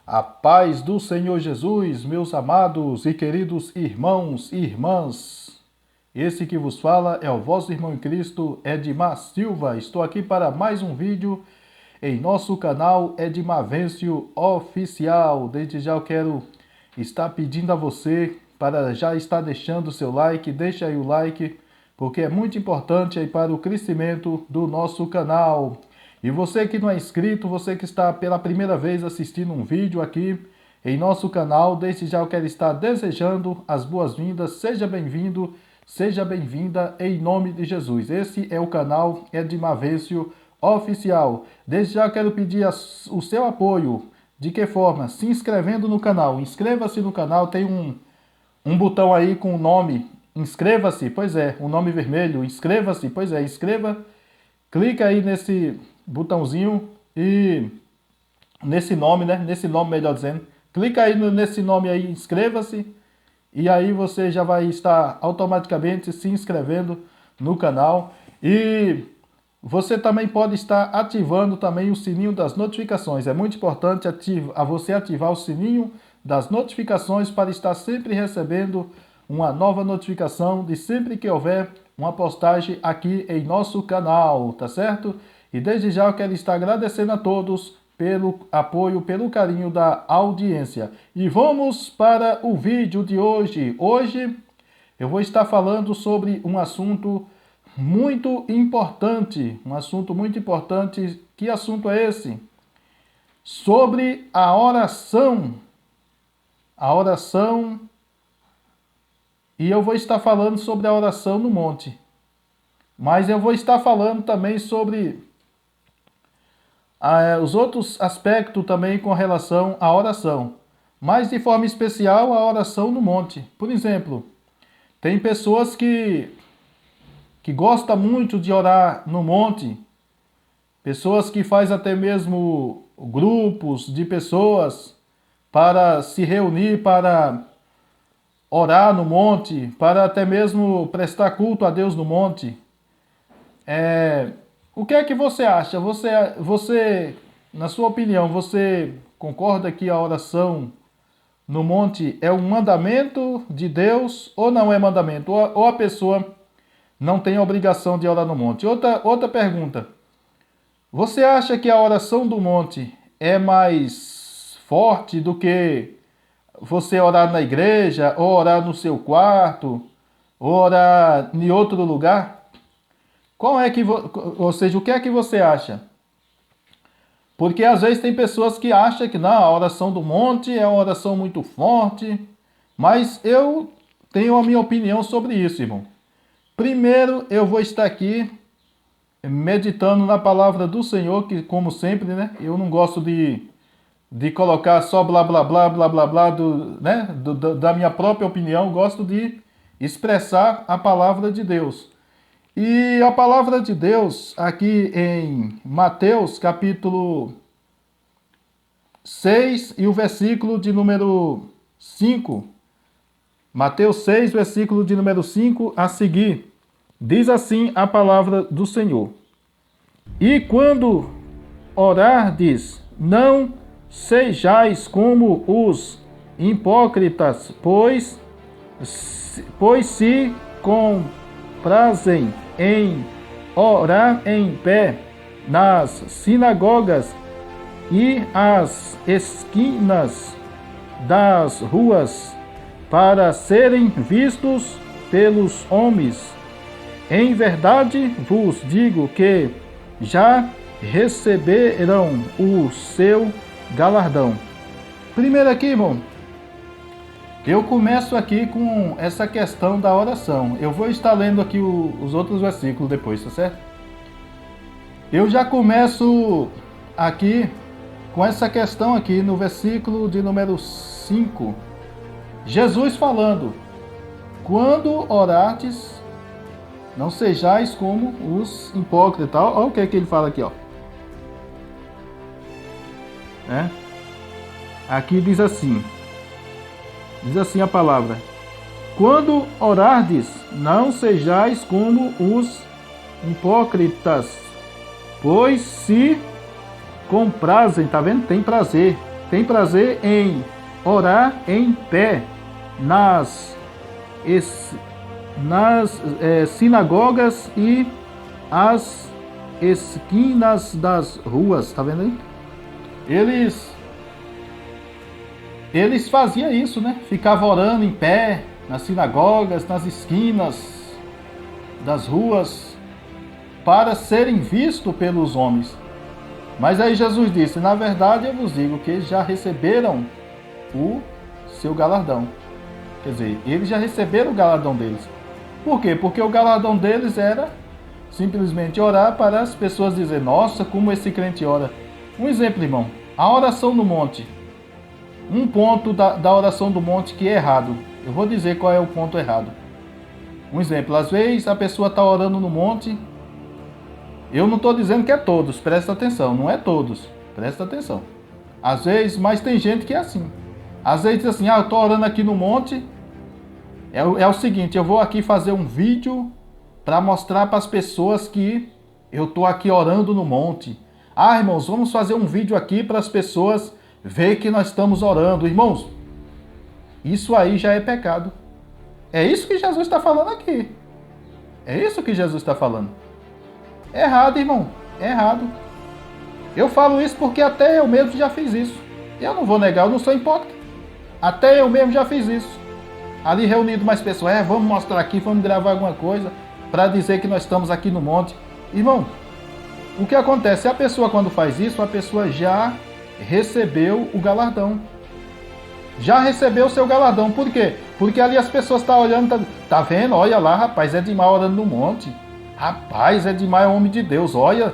A paz do Senhor Jesus, meus amados e queridos irmãos e irmãs. Esse que vos fala é o vosso irmão em Cristo, Edmar Silva. Estou aqui para mais um vídeo em nosso canal Edmar Vencio Oficial. Desde já eu quero estar pedindo a você para já estar deixando o seu like. Deixa aí o like, porque é muito importante aí para o crescimento do nosso canal. E você que não é inscrito, você que está pela primeira vez assistindo um vídeo aqui em nosso canal, desde já eu quero estar desejando as boas-vindas. Seja bem-vindo, seja bem-vinda em nome de Jesus. Esse é o canal Edmar Vencio Oficial. Desde já eu quero pedir o seu apoio. De que forma? Se inscrevendo no canal. Inscreva-se no canal, tem um botão aí com o nome. Inscreva-se, pois é, o nome vermelho. Inscreva-se, pois é, inscreva. Clica aí nesse botãozinho e nesse nome, né? Nesse nome, melhor dizendo. Clica aí nesse nome aí, inscreva-se. E aí você já vai estar automaticamente se inscrevendo no canal. E você também pode estar ativando também o sininho das notificações. É muito importante você ativar o sininho das notificações para estar sempre recebendo uma nova notificação de sempre que houver uma postagem aqui em nosso canal, tá certo? E desde já eu quero estar agradecendo a todos pelo apoio, pelo carinho da audiência. E vamos para o vídeo de hoje. Hoje eu vou estar falando sobre um assunto muito importante. Um assunto muito importante. Que assunto é esse? Sobre a oração. A oração. E eu vou estar falando sobre a oração no monte. Mas eu vou estar falando também sobre os outros aspectos também com relação à oração. Mas de forma especial a oração no monte. Por exemplo, tem pessoas que gostam muito de orar no monte. Pessoas que fazem até mesmo grupos de pessoas para se reunir, para orar no monte, para até mesmo prestar culto a Deus no monte. O que é que você acha? Você, na sua opinião, você concorda que a oração no monte é um mandamento de Deus ou não é mandamento? Ou a pessoa não tem a obrigação de orar no monte? Outra pergunta. Você acha que a oração do monte é mais forte do que você orar na igreja, ou orar no seu quarto, ou orar em outro lugar? Ou seja, o que é que você acha? Porque às vezes tem pessoas que acham que não, a oração do monte é uma oração muito forte, mas eu tenho a minha opinião sobre isso, irmão. Primeiro eu vou estar aqui meditando na palavra do Senhor, que como sempre, né, eu não gosto de colocar só blá blá blá blá blá blá da minha própria opinião, gosto de expressar a palavra de Deus. E a palavra de Deus aqui em Mateus capítulo 6 e o versículo de número 5. Mateus 6, versículo de número 5 a seguir. Diz assim a palavra do Senhor: E quando orardes, não sejais como os hipócritas, pois se comprazem em orar em pé nas sinagogas e às esquinas das ruas, para serem vistos pelos homens. Em verdade vos digo que já receberão o seu galardão. Primeiro aqui, irmão, eu começo aqui com essa questão da oração. Eu vou estar lendo aqui os outros versículos depois, tá certo? Eu já começo aqui com essa questão aqui no versículo de número 5. Jesus falando: quando orardes, não sejais como os hipócritas. Olha o que é que ele fala aqui, ó. Aqui diz assim a palavra: quando orardes, não sejais como os hipócritas, pois se comprazem, tá vendo? Tem prazer tem prazer em orar em pé nas sinagogas e as esquinas das ruas, tá vendo aí? Eles faziam isso, né? Ficavam orando em pé nas sinagogas, nas esquinas das ruas, para serem vistos pelos homens. Mas aí Jesus disse: na verdade eu vos digo que eles já receberam o seu galardão. Quer dizer, eles já receberam o galardão deles. Por quê? Porque o galardão deles era simplesmente orar para as pessoas dizer: nossa, como esse crente ora. Um exemplo, irmão, a oração no monte. Um ponto da oração do monte que é errado. Eu vou dizer qual é o ponto errado. Um exemplo, às vezes a pessoa está orando no monte. Eu não estou dizendo que é todos, presta atenção, não é todos, presta atenção. Às vezes, mas tem gente que é assim. Às vezes diz assim: eu estou orando aqui no monte. É o seguinte, eu vou aqui fazer um vídeo para mostrar para as pessoas que eu estou aqui orando no monte. Irmãos, vamos fazer um vídeo aqui para as pessoas ver que nós estamos orando. Irmãos, isso aí já é pecado. É isso que Jesus está falando aqui. É isso que Jesus está falando. É errado, irmão. É errado. Eu falo isso porque até eu mesmo já fiz isso. Eu não vou negar, eu não sou hipócrita. Até eu mesmo já fiz isso. Ali reunido mais pessoas, vamos mostrar aqui, vamos gravar alguma coisa para dizer que nós estamos aqui no monte. Irmão, o que acontece? A pessoa quando faz isso, a pessoa já recebeu o galardão. Já recebeu o seu galardão. Por quê? Porque ali as pessoas estão olhando, tá vendo? Olha lá, rapaz, Edmar orando no monte. Rapaz, Edmar é homem de Deus. Olha,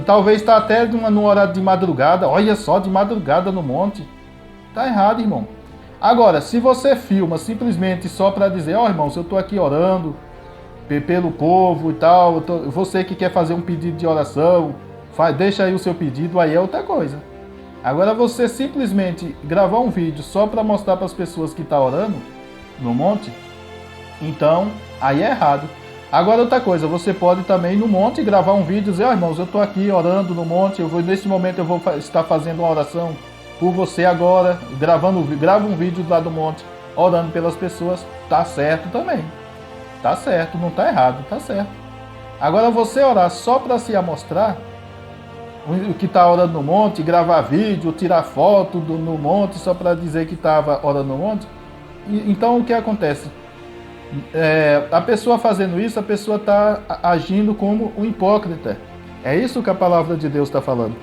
talvez está até no horário de madrugada. Olha só, de madrugada no monte. Tá errado, irmão. Agora, se você filma simplesmente só para dizer: irmãos, eu estou aqui orando pelo povo e tal, você que quer fazer um pedido de oração, deixa aí o seu pedido, aí é outra coisa. Agora, você simplesmente gravar um vídeo só para mostrar para as pessoas que está orando no monte, então, aí é errado. Agora, outra coisa, você pode também no monte gravar um vídeo e dizer: irmãos, eu estou aqui orando no monte, nesse momento eu vou estar fazendo uma oração por você agora, grava um vídeo lá do monte, orando pelas pessoas. Tá certo também. Tá certo, não tá errado, tá certo. Agora, você orar só para se amostrar, o que está orando no monte, gravar vídeo, tirar foto no monte, só para dizer que estava orando no monte. Então, o que acontece? A pessoa fazendo isso, a pessoa está agindo como um hipócrita. É isso que a palavra de Deus está falando.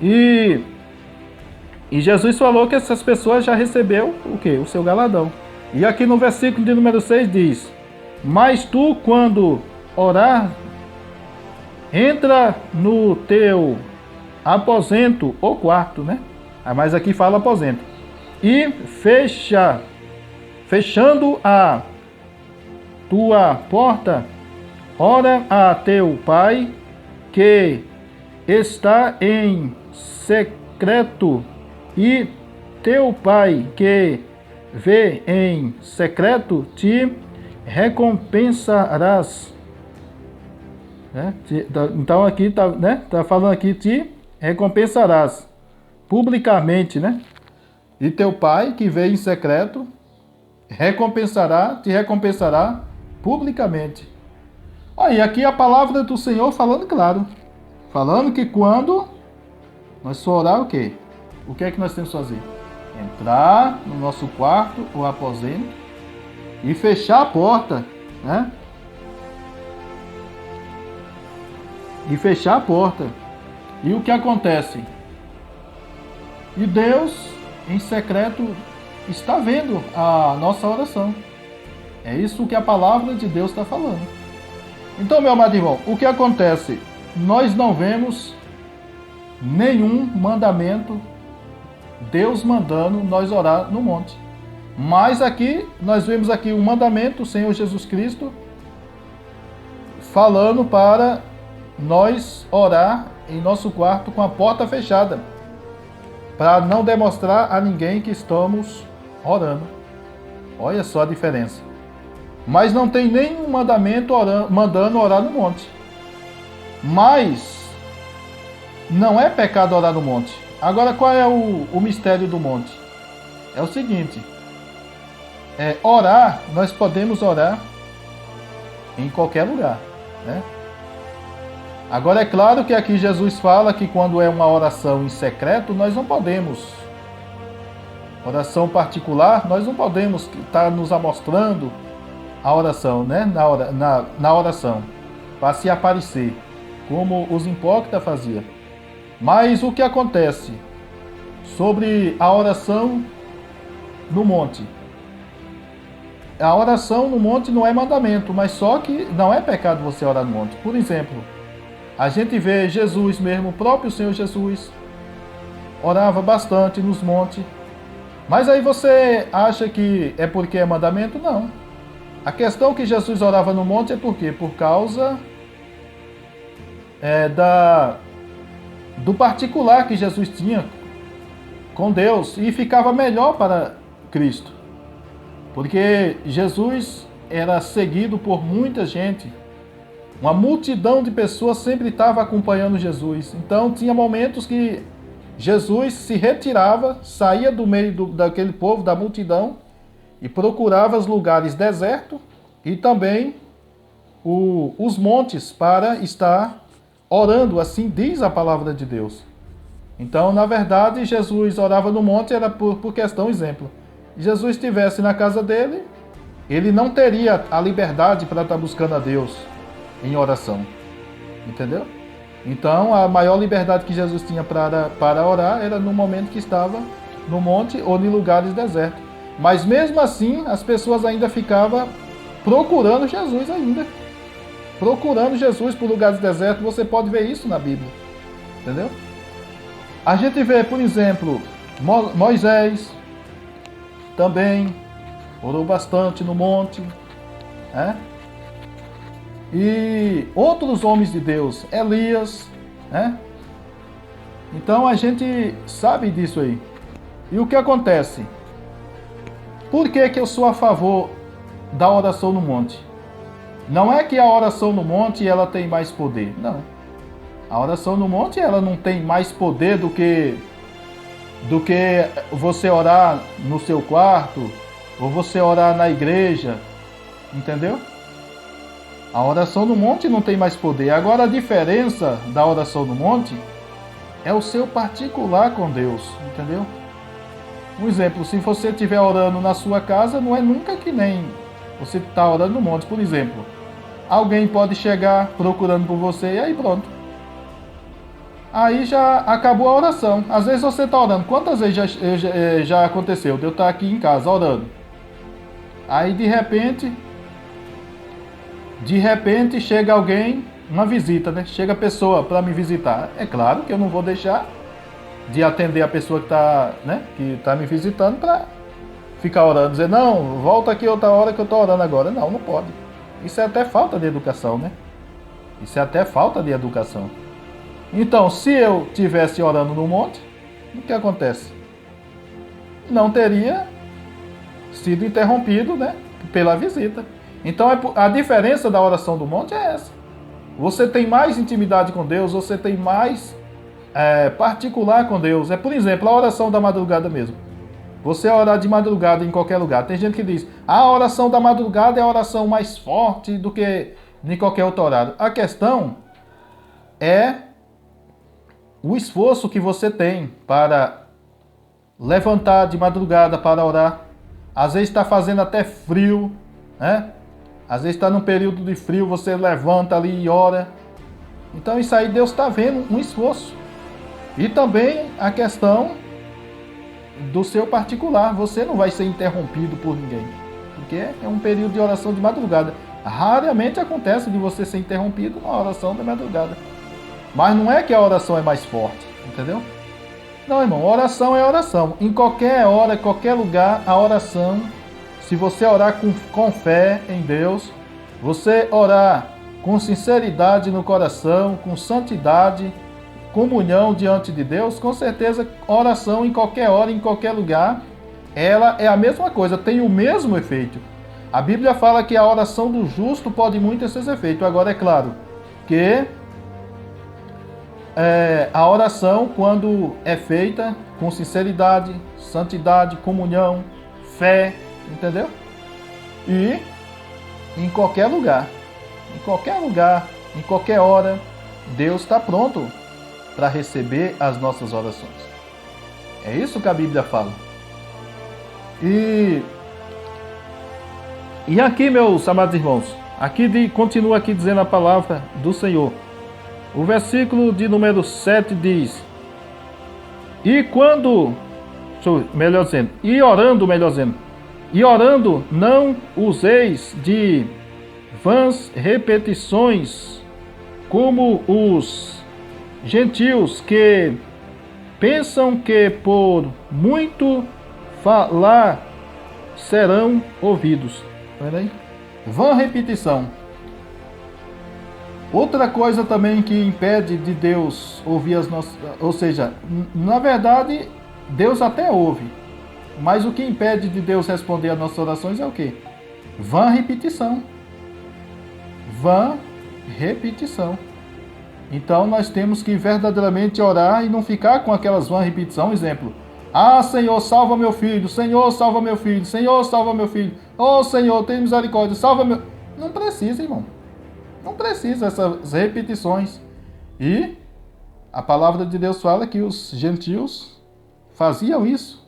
E Jesus falou que essas pessoas já recebeu o quê? O seu galardão. E aqui no versículo de número 6 diz: mas tu, quando orar, entra no teu aposento ou quarto, né? Mas aqui fala aposento. E fechando a tua porta, ora a teu pai que está em secreto, e teu pai que vê em secreto te recompensarás. Então aqui tá falando aqui: te recompensarás publicamente, né? E teu pai que vê em secreto te recompensará publicamente. Aí aqui a palavra do Senhor falando claro, falando que quando nós for orar, o quê? O que é que nós temos que fazer? Entrar no nosso quarto ou aposento e fechar a porta, né? E fechar a porta. E o que acontece? E Deus, em secreto, está vendo a nossa oração. É isso que a palavra de Deus está falando. Então, meu amado irmão, o que acontece? Nós não vemos nenhum mandamento Deus mandando nós orar no monte. Mas aqui, nós vemos aqui um mandamento, o Senhor Jesus Cristo, falando para nós orar em nosso quarto com a porta fechada, para não demonstrar a ninguém que estamos orando. Olha só a diferença. Mas não tem nenhum mandamento mandando orar no monte. Mas não é pecado orar no monte. Agora, qual é o mistério do monte? É o seguinte, orar, nós podemos orar em qualquer lugar, né? Agora, é claro que aqui Jesus fala que quando é uma oração em secreto, nós não podemos. Oração particular, nós não podemos estar nos amostrando a oração, né? Na oração, para se aparecer, como os hipócritas faziam. Mas o que acontece sobre a oração no monte? A oração no monte não é mandamento, mas só que não é pecado você orar no monte. Por exemplo, a gente vê Jesus mesmo, o próprio Senhor Jesus, orava bastante nos montes. Mas aí você acha que é porque é mandamento? Não. A questão que Jesus orava no monte é por quê? Por causa do particular que Jesus tinha com Deus e ficava melhor para Cristo. Porque Jesus era seguido por muita gente. Uma multidão de pessoas sempre estava acompanhando Jesus. Então tinha momentos que Jesus se retirava, saía do meio daquele povo, da multidão, e procurava os lugares desertos e também os montes para estar orando, assim diz a palavra de Deus. Então, na verdade, Jesus orava no monte era por questão, exemplo. Se Jesus estivesse na casa dele, ele não teria a liberdade para estar buscando a Deus em oração. Entendeu? Então, a maior liberdade que Jesus tinha para orar era no momento que estava no monte ou em lugares desertos. Mas mesmo assim, as pessoas ainda ficavam procurando Jesus ainda. Procurando Jesus por lugares desertos. Você pode ver isso na Bíblia. Entendeu? A gente vê, por exemplo, Moisés também orou bastante no monte, né? E outros homens de Deus, Elias, né? Então a gente sabe disso aí. E o que acontece? Por que eu sou a favor da oração no monte? Não é que a oração no monte ela tem mais poder, não. A oração no monte ela não tem mais poder do que você orar no seu quarto ou você orar na igreja, entendeu? A oração no monte não tem mais poder. Agora a diferença da oração no monte é o seu particular com Deus, entendeu? Um exemplo, se você estiver orando na sua casa, não é nunca que nem você está orando no monte. Por exemplo, alguém pode chegar procurando por você e aí pronto. Aí já acabou a oração. Às vezes você está orando. Quantas vezes já aconteceu de eu estar aqui em casa orando? Aí de repente chega alguém, uma visita, né? Chega a pessoa para me visitar. É claro que eu não vou deixar de atender a pessoa que está, né, me visitando para ficar orando, dizer, não, volta aqui outra hora que eu estou orando agora. Não, não pode. Isso é até falta de educação, né? Isso é até falta de educação. Então, se eu estivesse orando no monte, o que acontece? Não teria sido interrompido, né, pela visita. Então, a diferença da oração do monte é essa. Você tem mais intimidade com Deus, você tem mais particular com Deus. É, por exemplo, a oração da madrugada mesmo. Você orar de madrugada em qualquer lugar. Tem gente que diz, a oração da madrugada é a oração mais forte do que em qualquer outro horário. A questão é o esforço que você tem para levantar de madrugada para orar. Às vezes está fazendo até frio, né? Às vezes está num período de frio, você levanta ali e ora. Então isso aí Deus está vendo um esforço. E também a questão do seu particular. Você não vai ser interrompido por ninguém. Porque é um período de oração de madrugada. Raramente acontece de você ser interrompido na oração da madrugada. Mas não é que a oração é mais forte, entendeu? Não, irmão, oração é oração. Em qualquer hora, em qualquer lugar, a oração, se você orar com fé em Deus, você orar com sinceridade no coração, com santidade, comunhão diante de Deus, com certeza, oração em qualquer hora, em qualquer lugar, ela é a mesma coisa, tem o mesmo efeito. A Bíblia fala que a oração do justo pode muito ter seus efeitos. Agora, é claro que a oração, quando é feita com sinceridade, santidade, comunhão, fé, entendeu? E em qualquer lugar, em qualquer hora, Deus está pronto para receber as nossas orações. É isso que a Bíblia fala. E aqui, meus amados irmãos, continua aqui dizendo a palavra do Senhor. O versículo de número 7 diz: e orando, não useis de vãs repetições, como os gentios que pensam que por muito falar serão ouvidos. Olha aí. Vã repetição. Outra coisa também que impede de Deus ouvir as nossas... Ou seja, na verdade, Deus até ouve. Mas o que impede de Deus responder às nossas orações é o quê? Vã repetição. Vã repetição. Então nós temos que verdadeiramente orar e não ficar com aquelas vã repetição. Exemplo. Ah, Senhor, salva meu filho. Senhor, salva meu filho. Senhor, salva meu filho. Oh, Senhor, tem misericórdia. Salva meu... Não precisa, irmão. Não precisa essas repetições. E a palavra de Deus fala que os gentios faziam isso,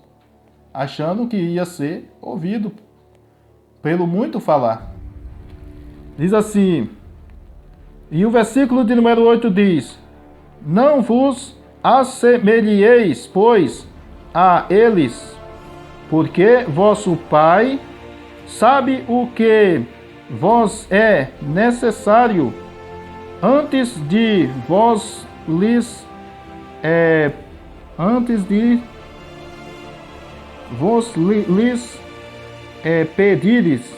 achando que ia ser ouvido pelo muito falar. Diz assim, e o versículo de número 8 diz: não vos assemelheis, pois, a eles, porque vosso Pai sabe o que vos é necessário antes de vos lhes pedires.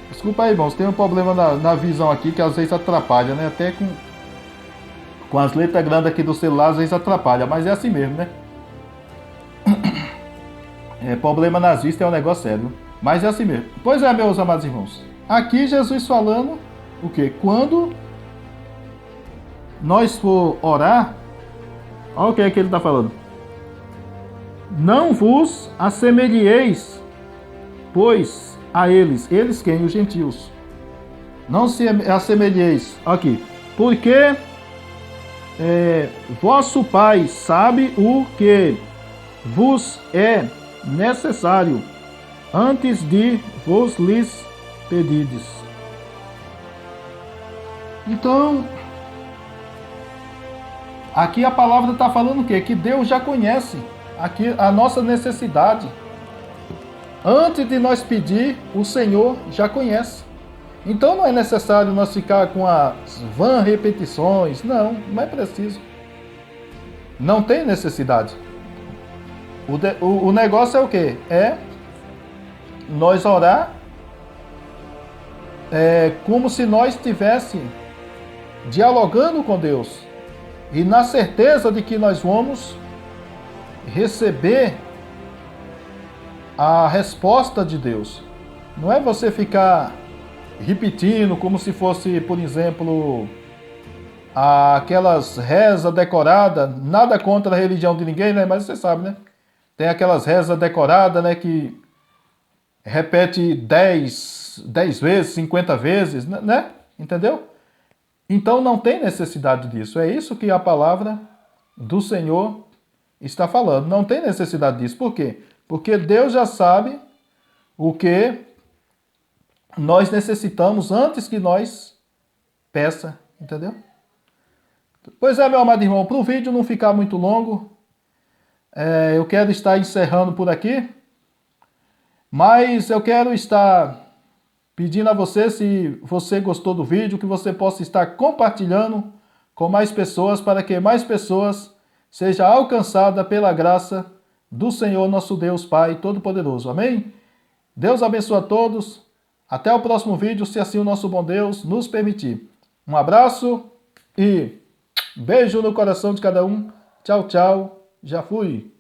Desculpa aí, irmãos, tem um problema na visão aqui que às vezes atrapalha, né? Até com as letras grandes aqui do celular às vezes atrapalha, mas é assim mesmo, né? Problema nas vistas é um negócio sério. Mas é assim mesmo. Pois é, meus amados irmãos. Aqui Jesus falando o quê? Quando nós for orar, olha o que é que ele está falando. Não vos assemelheis, pois, a eles. Eles quem? Os gentios. Não se assemelheis. Aqui. Porque vosso Pai sabe o que vos é necessário antes de vos lhes pedirdes. Então, aqui a palavra está falando o quê? Que Deus já conhece aqui a nossa necessidade. Antes de nós pedir, o Senhor já conhece. Então não é necessário nós ficar com as vãs repetições. Não é preciso. Não tem necessidade. O negócio é o quê? É nós orar como se nós estivéssemos dialogando com Deus e na certeza de que nós vamos receber a resposta de Deus. Não é você ficar repetindo como se fosse, por exemplo, aquelas rezas decoradas, nada contra a religião de ninguém, né? Mas você sabe, né? Tem aquelas rezas decoradas, né? Que repete 10 vezes, 50 vezes, né? Entendeu? Então não tem necessidade disso. É isso que a palavra do Senhor está falando. Não tem necessidade disso. Por quê? Porque Deus já sabe o que nós necessitamos antes que nós peça. Entendeu? Pois é, meu amado irmão, para o vídeo não ficar muito longo, eu quero estar encerrando por aqui. Mas eu quero estar pedindo a você, se você gostou do vídeo, que você possa estar compartilhando com mais pessoas, para que mais pessoas sejam alcançadas pela graça do Senhor nosso Deus Pai Todo-Poderoso. Amém? Deus abençoe a todos. Até o próximo vídeo, se assim o nosso bom Deus nos permitir. Um abraço e beijo no coração de cada um. Tchau, tchau. Já fui.